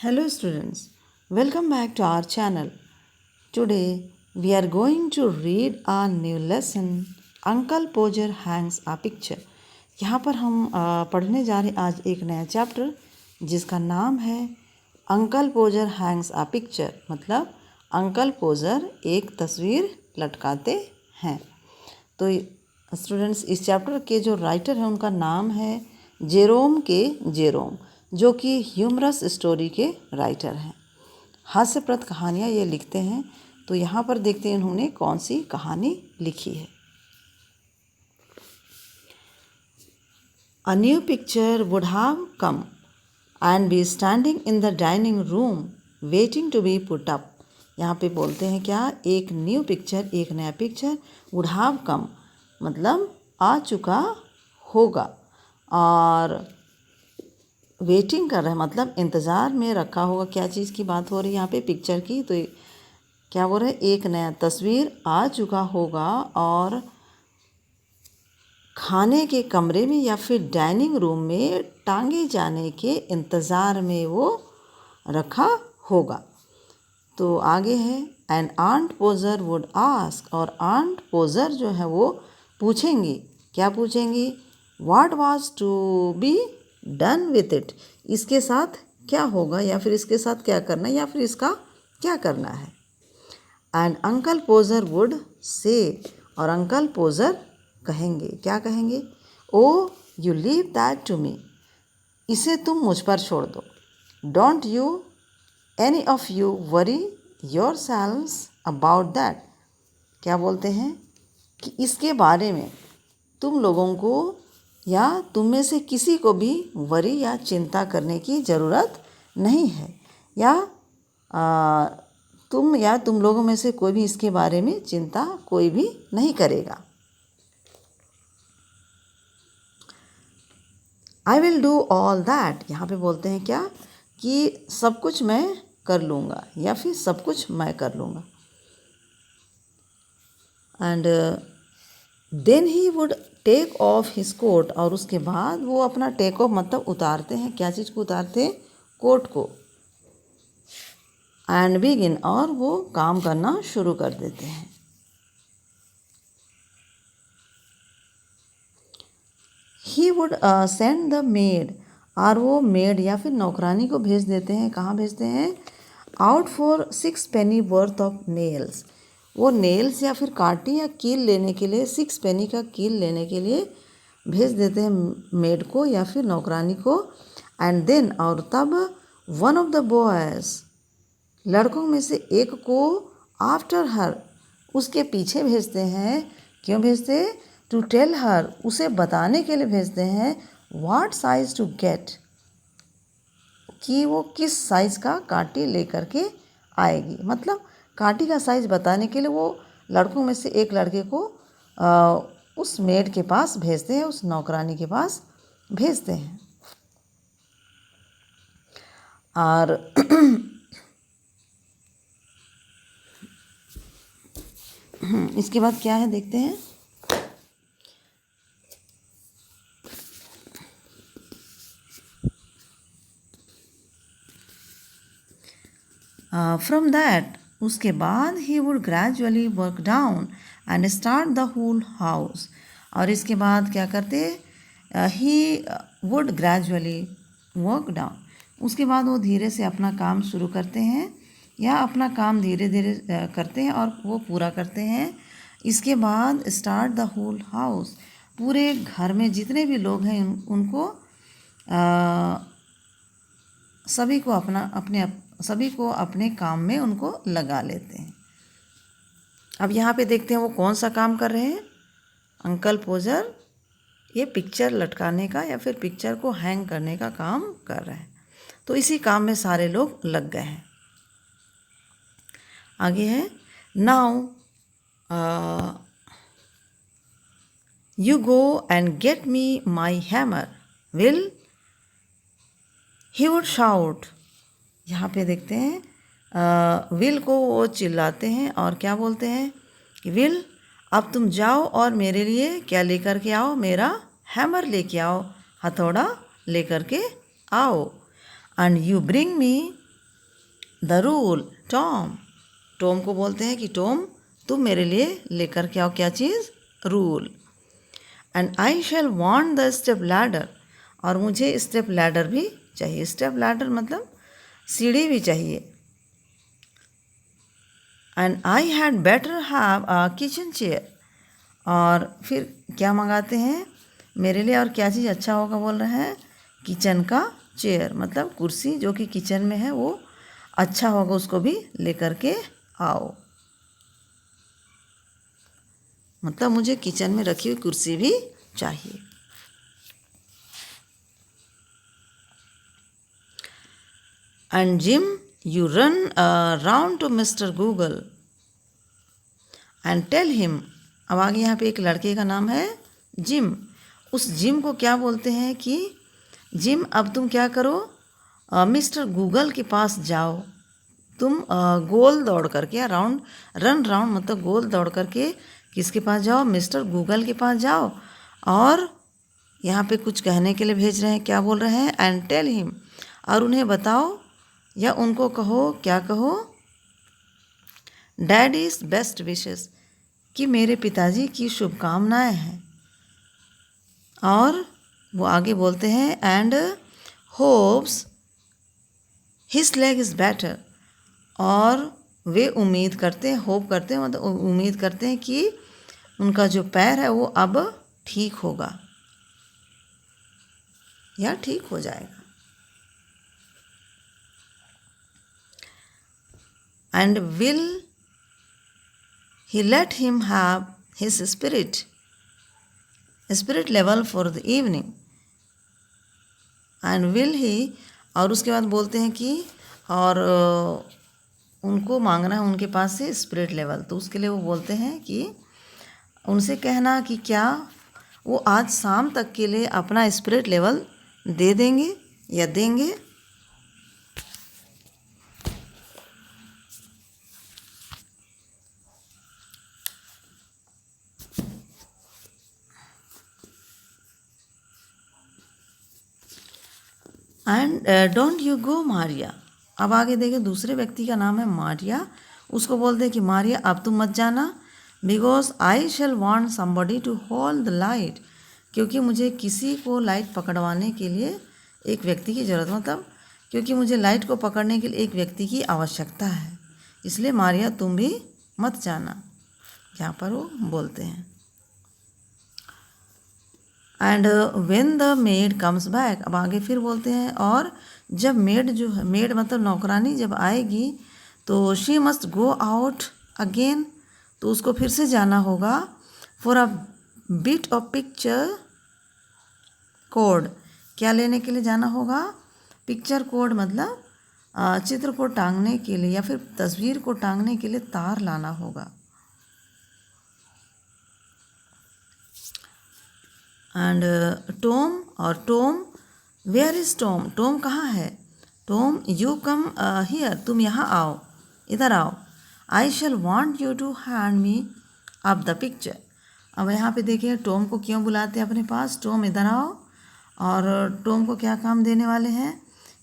Hello students, welcome back to our channel. Today we are going to read a new lesson. Uncle Poacher hangs a picture. यहाँ पर हम पढ़ने जा रहे हैं आज एक नया चैप्टर जिसका नाम है अंकल पोजर हैंग्स अ पिक्चर, मतलब अंकल पोजर एक तस्वीर लटकाते हैं। तो स्टूडेंट्स, इस चैप्टर के जो राइटर हैं उनका नाम है जेरोम, जो कि ह्यूमरस स्टोरी के राइटर हैं। हास्यप्रद कहानियाँ ये लिखते हैं। तो यहाँ पर देखते हैं इन्होंने कौन सी कहानी लिखी है। A new picture would have come and be standing in the dining room waiting to be put up. यहाँ पे बोलते हैं क्या, एक न्यू पिक्चर, एक नया पिक्चर would have come मतलब आ चुका होगा, और वेटिंग कर रहा है मतलब इंतज़ार में रखा होगा। क्या चीज़ की बात हो रही है यहाँ पे, पिक्चर की। तो क्या बोल रहे हैं, एक नया तस्वीर आ चुका होगा और खाने के कमरे में या फिर डाइनिंग रूम में टांगे जाने के इंतज़ार में वो रखा होगा। तो आगे है, and aunt Podger would ask, और आंट पोजर जो है वो पूछेंगी। क्या पूछेंगी, what was to be done with it, इसके साथ क्या होगा या फिर इसके साथ क्या करना है या फिर इसका क्या करना है। एंड अंकल पोजर वुड से, और अंकल पोजर कहेंगे, क्या कहेंगे, O you leave that to me, इसे तुम मुझ पर छोड़ दो। Don't you any of you worry yourselves about that, क्या बोलते हैं कि इसके बारे में तुम लोगों को या तुम में से किसी को भी वरी या चिंता करने की ज़रूरत नहीं है, या तुम लोगों में से कोई भी इसके बारे में चिंता कोई भी नहीं करेगा। I will do all that, यहाँ पे बोलते हैं क्या कि सब कुछ मैं कर लूँगा या फिर सब कुछ मैं कर लूँगा। And then he would take off his coat, और उसके बाद वो अपना टेक ऑफ मतलब उतारते हैं। क्या चीज़ को उतारते हैं, कोट को। एंड बिगिन, और वो काम करना शुरू कर देते हैं। He would send the made, और वो मेड या फिर नौकरानी को भेज देते हैं। कहाँ भेजते हैं, out for 6 penny worth of nails, वो नेल्स या फिर कांटी या कील लेने के लिए, 6 penny का कील लेने के लिए भेज देते हैं मेड को या फिर नौकरानी को। एंड देन, और तब वन ऑफ द बॉयज़, लड़कों में से एक को, आफ्टर हर, उसके पीछे भेजते हैं। क्यों भेजते हैं, टू टेल हर, उसे बताने के लिए भेजते हैं, व्हाट साइज टू गेट, कि वो किस साइज़ का कांटी लेकर के आएगी। मतलब कांटी का साइज़ बताने के लिए वो लड़कों में से एक लड़के को उस मेड के पास भेजते हैं, उस नौकरानी के पास भेजते हैं। और इसके बाद क्या है देखते हैं। फ्रॉम दैट, उसके बाद he would gradually work down and start the whole house, और इसके बाद क्या करते, he would gradually work down, उसके बाद वो धीरे से अपना काम शुरू करते हैं या अपना काम धीरे धीरे करते हैं और वो पूरा करते हैं। इसके बाद स्टार्ट द होल हाउस, पूरे घर में जितने भी लोग हैं उनको सभी को अपने काम में उनको लगा लेते हैं। अब यहाँ पे देखते हैं वो कौन सा काम कर रहे हैं। अंकल पोजर ये पिक्चर लटकाने का या फिर पिक्चर को हैंग करने का काम कर रहे हैं। तो इसी काम में सारे लोग लग गए हैं। आगे है, now you go and get me my hammer, will he would shout, यहाँ पे देखते हैं विल को वो चिल्लाते हैं और क्या बोलते हैं कि विल, अब तुम जाओ और मेरे लिए क्या लेकर के आओ, मेरा हैमर लेके आओ, हथौड़ा लेकर के आओ। And you bring me the rule, Tom, Tom को बोलते हैं कि टॉम तुम मेरे लिए लेकर के आओ क्या चीज़, rule. And I shall want the step ladder, और मुझे स्टेप लैडर भी चाहिए। स्टेप लैडर मतलब सीढ़ी भी चाहिए। And I had better have a kitchen chair, और फिर क्या मंगाते हैं मेरे लिए, और क्या चीज़ अच्छा होगा बोल रहे हैं, किचन का चेयर, मतलब कुर्सी जो कि किचन में है वो अच्छा होगा, उसको भी लेकर के आओ। मतलब मुझे किचन में रखी हुई कुर्सी भी चाहिए। And Jim you run round to Mr Google and tell him, अब आगे यहाँ पे एक लड़के का नाम है जिम। उस जिम को क्या बोलते हैं कि जिम अब तुम क्या करो, मिस्टर गूगल के पास जाओ, तुम गोल दौड़ करके, या राउंड, रन राउंड मतलब गोल दौड़ करके किसके पास जाओ, मिस्टर गूगल के पास जाओ। और यहाँ पे कुछ कहने के लिए भेज रहे हैं, क्या बोल रहे हैं, एंड टेल हिम, और उन्हें बताओ या उनको कहो, क्या कहो, डैडीज बेस्ट विशेस, कि मेरे पिताजी की शुभकामनाएं हैं। और वो आगे बोलते हैं and hopes his leg is better, और वे उम्मीद करते हैं, होप करते हैं मतलब उम्मीद करते हैं कि उनका जो पैर है वो अब ठीक होगा या ठीक हो जाएगा। And will he let him have his spirit level for the evening, and will he, और उसके बाद बोलते हैं कि और उनको मांगना है उनके पास से स्पिरिट लेवल, तो उसके लिए वो बोलते हैं कि उनसे कहना कि क्या वो आज शाम तक के लिए अपना स्पिरिट लेवल दे देंगे या देंगे। And don't you go Maria, अब आगे देखिए दूसरे व्यक्ति का नाम है मारिया, उसको बोलते हैं कि मारिया अब तुम मत जाना, because I shall want somebody to hold the light, क्योंकि मुझे किसी को लाइट पकड़वाने के लिए एक व्यक्ति की ज़रूरत, मतलब क्योंकि मुझे लाइट को पकड़ने के लिए एक व्यक्ति की आवश्यकता है, इसलिए मारिया तुम भी मत जाना, यहाँ पर वो बोलते हैं। And when the made comes back, अब आगे फिर बोलते हैं और जब मेड जो है, मेड मतलब नौकरानी जब आएगी तो she must go out again, तो उसको फिर से जाना होगा for a bit of picture code, क्या लेने के लिए जाना होगा, पिक्चर कोड मतलब चित्र को टांगने के लिए या फिर तस्वीर को टांगने के लिए तार लाना होगा। एंड टॉम, और Tom, where is Tom, Tom कहाँ है, टॉम यू कम हियर, तुम यहाँ आओ, इधर आओ, I shall want you to hand me up the picture. अब यहाँ पे देखिए टॉम को क्यों बुलाते हैं अपने पास, टॉम इधर आओ, और टॉम को क्या काम देने वाले हैं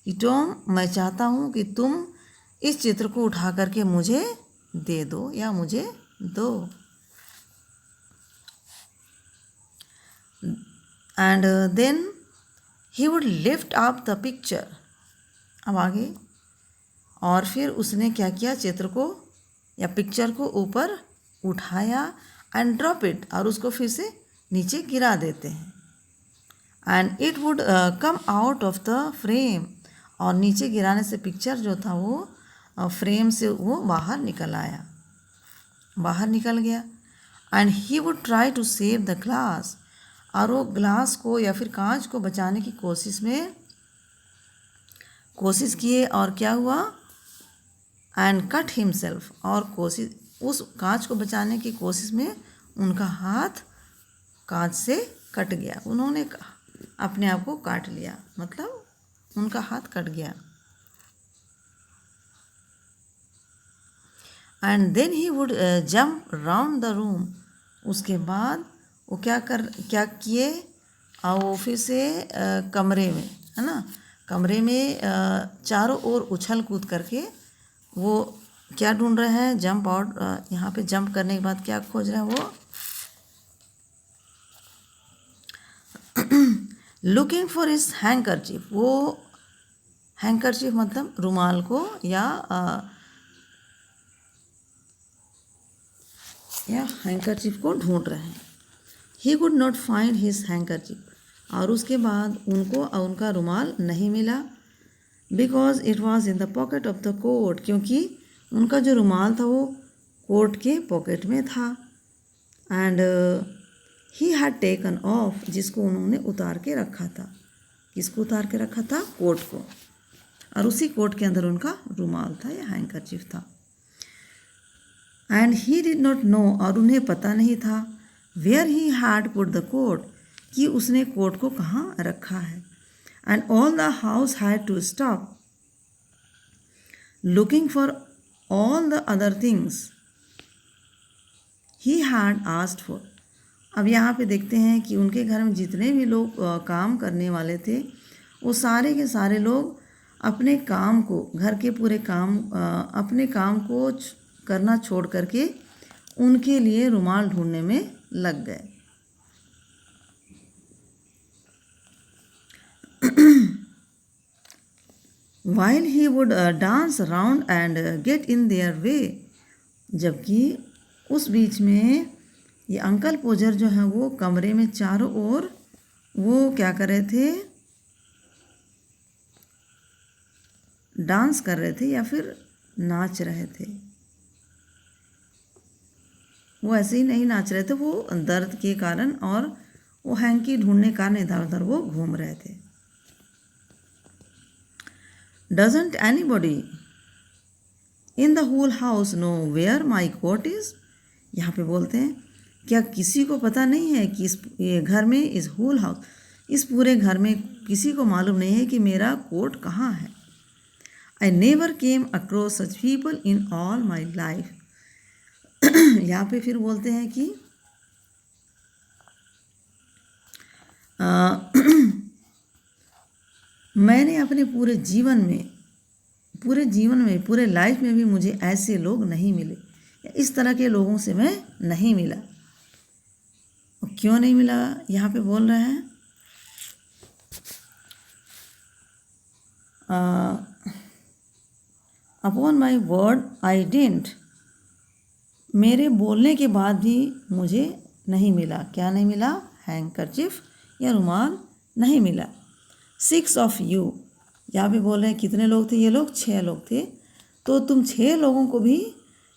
कि टॉम मैं चाहता हूँ कि तुम इस चित्र को उठा करके मुझे दे दो या मुझे दो। And then he would lift up the picture, अब आगे, और फिर उसने क्या किया, चित्र को या पिक्चर को ऊपर उठाया, एंड ड्रॉप इट, और उसको फिर से नीचे गिरा देते हैं, and it would come out of the frame, और नीचे गिराने से पिक्चर जो था वो फ्रेम से वो बाहर निकल आया, बाहर निकल गया। And he would try to save the glass, और वो ग्लास को या फिर कांच को बचाने की कोशिश किए, और क्या हुआ, एंड कट हिमसेल्फ, और उस कांच को बचाने की कोशिश में उनका हाथ कांच से कट गया, उन्होंने अपने आप को काट लिया, मतलब उनका हाथ कट गया। And then he would jump round the room, उसके बाद वो क्या किए, और वो फिर से कमरे में, है ना, कमरे में चारों ओर उछल कूद करके वो क्या ढूंढ रहे हैं, जंप आउट, यहाँ पे जंप करने के बाद क्या खोज रहे हैं वो, लुकिंग फॉर हिज हैंकरचीफ। वो हैंकरचीफ मतलब रुमाल को या हैंकरचीफ को ढूंढ रहे हैं। He could not find his handkerchief, और उसके बाद उनको उनका रुमाल नहीं मिला। Because it was in the pocket of the coat, क्योंकि उनका जो रुमाल था वो कोट के पॉकेट में था। And he had taken of, जिसको उन्होंने उतार के रखा था। किसको उतार के रखा था? कोट को, और उसी कोट के अंदर उनका रुमाल था या हैंकरचीफ था। And he did not know, और उन्हें पता नहीं था, where he had put the coat, कि उसने कोट को कहाँ रखा है। And all the house had to stop looking for all the other things he had asked for. अब यहाँ पे देखते हैं कि उनके घर में जितने भी लोग काम करने वाले थे, वो सारे के सारे लोग अपने काम को, घर के पूरे काम, अपने काम को करना छोड़ करके उनके लिए रुमाल ढूंढने में लग गए। While he would dance around and get in their way, जबकि उस बीच में ये अंकल पोजर जो हैं वो कमरे में चारों ओर वो क्या कर रहे थे, डांस कर रहे थे या फिर नाच रहे थे। वो ऐसे ही नहीं नाच रहे थे, वो दर्द के कारण और वो हैंकी ढूंढने के कारण इधर उधर वो घूम रहे थे। Doesn't anybody in the whole house know where my coat is. यहाँ पे बोलते हैं क्या किसी को पता नहीं है कि इस ये घर में, इस होल हाउस, इस पूरे घर में किसी को मालूम नहीं है कि मेरा कोट कहाँ है। I never came across such people in all my life. यहाँ पे फिर बोलते हैं कि मैंने अपने पूरे जीवन में, पूरे लाइफ में भी मुझे ऐसे लोग नहीं मिले, इस तरह के लोगों से मैं नहीं मिला। और क्यों नहीं मिला, यहाँ पे बोल रहे हैं upon my word I didn't, मेरे बोलने के बाद भी मुझे नहीं मिला। क्या नहीं मिला? हैंकरचिफ या रुमाल नहीं मिला। 6 ऑफ यू, यहाँ पे बोल रहे हैं कितने लोग थे ये लोग? 6 लोग थे। तो तुम 6 लोगों को भी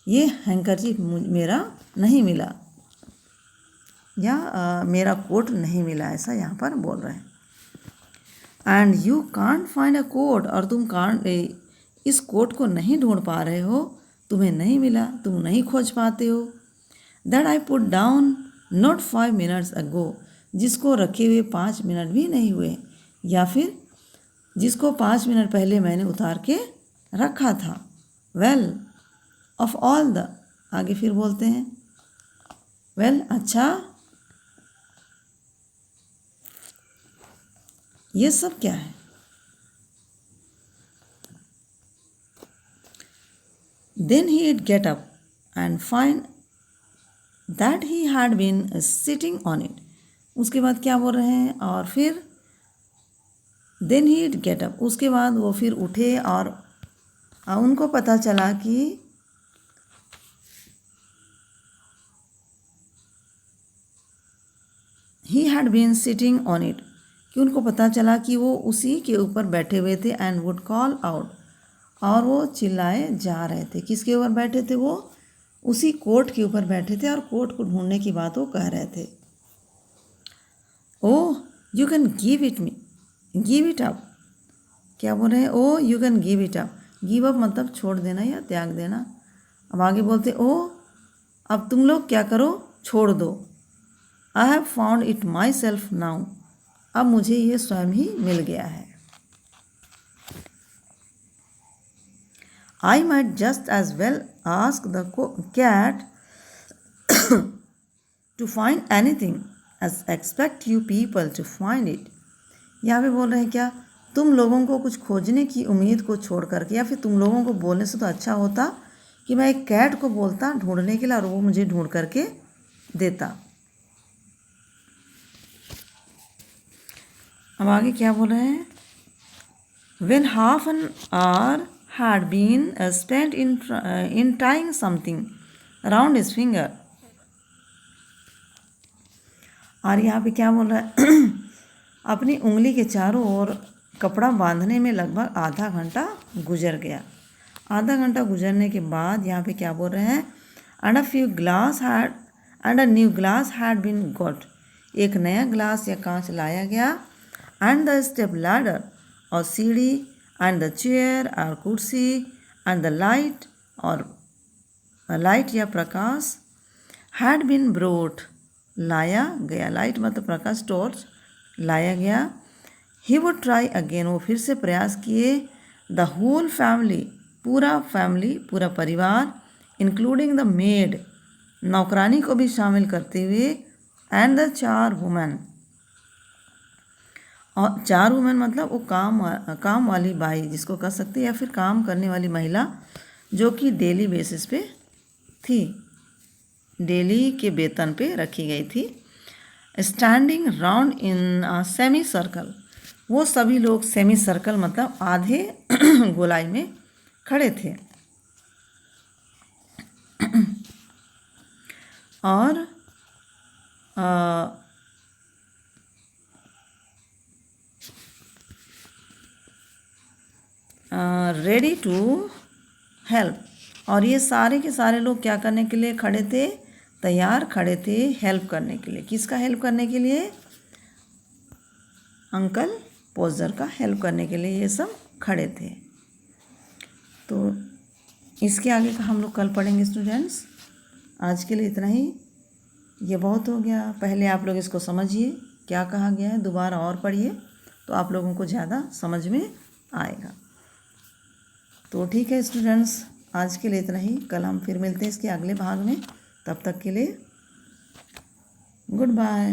ये हैंकरचिफ मेरा नहीं मिला या मेरा कोट नहीं मिला, ऐसा यहाँ पर बोल रहे हैं। And you can't find a coat, और तुम इस कोट को नहीं ढूंढ पा रहे हो, तुम्हें नहीं मिला, तुम नहीं खोज पाते हो। That I put down not 5 minutes ago, जिसको रखे हुए 5 मिनट भी नहीं हुए, या फिर जिसको 5 मिनट पहले मैंने उतार के रखा था। वेल ऑफ ऑल द, आगे फिर बोलते हैं वेल, अच्छा ये सब क्या है? Then he'd get up and find that he had been sitting on it. उसके बाद क्या बोल रहे हैं? और फिर then he'd get up, उसके बाद वो फिर उठे और उनको पता चला कि he had been sitting on it, कि उनको पता चला कि वो उसी के ऊपर बैठे हुए थे। and would call out, और वो चिल्लाए जा रहे थे। किसके ऊपर बैठे थे? वो उसी कोट के ऊपर बैठे थे और कोट को ढूंढने की बात वो कह रहे थे। Oh you can give it me, give it up, क्या बोल रहे हैं? Oh you can give it up, give up मतलब छोड़ देना या त्याग देना। अब आगे बोलते ओह अब तुम लोग क्या करो, छोड़ दो। I have found it my self now, अब मुझे ये स्वयं ही मिल गया है। I might just as well ask the cat to find anything as expect you people to find it. यहाँ पे बोल रहे हैं क्या? तुम लोगों को कुछ खोजने की उम्मीद को छोड़ करके, या फिर तुम लोगों को बोलने से तो अच्छा होता कि मैं एक कैट को बोलता ढूंढने के लिए और वो मुझे ढूंढ करके देता। अब आगे क्या बोल रहे हैं? When half an hour had been spent in tying something around his finger, और यहाँ पे क्या बोल रहा है? अपनी उंगली के चारों ओर कपड़ा बांधने में लगभग आधा घंटा गुजर गया। आधा घंटा गुजरने के बाद यहाँ पे क्या बोल रहे हैं? And a new glass had been got, एक नया ग्लास या कांच लाया गया। एंड द स्टेप लैडर, और सीढ़ी, एंड द चेयर और कुर्सी, एंड द लाइट, और लाइट या प्रकाश, हैड बीन ब्रोट, लाया गया। लाइट मतलब प्रकाश, टॉर्च लाया गया। ही वुड ट्राई अगेन, वो फिर से प्रयास किए। द होल फैमिली, पूरा परिवार, इंक्लूडिंग द मेड, नौकरानी को भी शामिल करते हुए, एंड द 4 वुमेन, और 4 वुमेन मतलब वो काम वाली बाई जिसको कह सकते हैं, या फिर काम करने वाली महिला जो कि डेली बेसिस पे थी, डेली के वेतन पे रखी गई थी। Standing round in semi circle, वो सभी लोग सेमी सर्कल मतलब आधे गोलाई में खड़े थे। और रेडी टू हेल्प, और ये सारे के सारे लोग क्या करने के लिए खड़े थे? तैयार खड़े थे हेल्प करने के लिए। किसका हेल्प करने के लिए? अंकल पोजर का हेल्प करने के लिए ये सब खड़े थे। तो इसके आगे का हम लोग कल पढ़ेंगे स्टूडेंट्स। आज के लिए इतना ही, ये बहुत हो गया। पहले आप लोग इसको समझिए क्या कहा गया है, दोबारा और पढ़िए तो आप लोगों को ज़्यादा समझ में आएगा। तो ठीक है स्टूडेंट्स, आज के लिए इतना ही। कल हम फिर मिलते हैं इसके अगले भाग में। तब तक के लिए गुड बाय।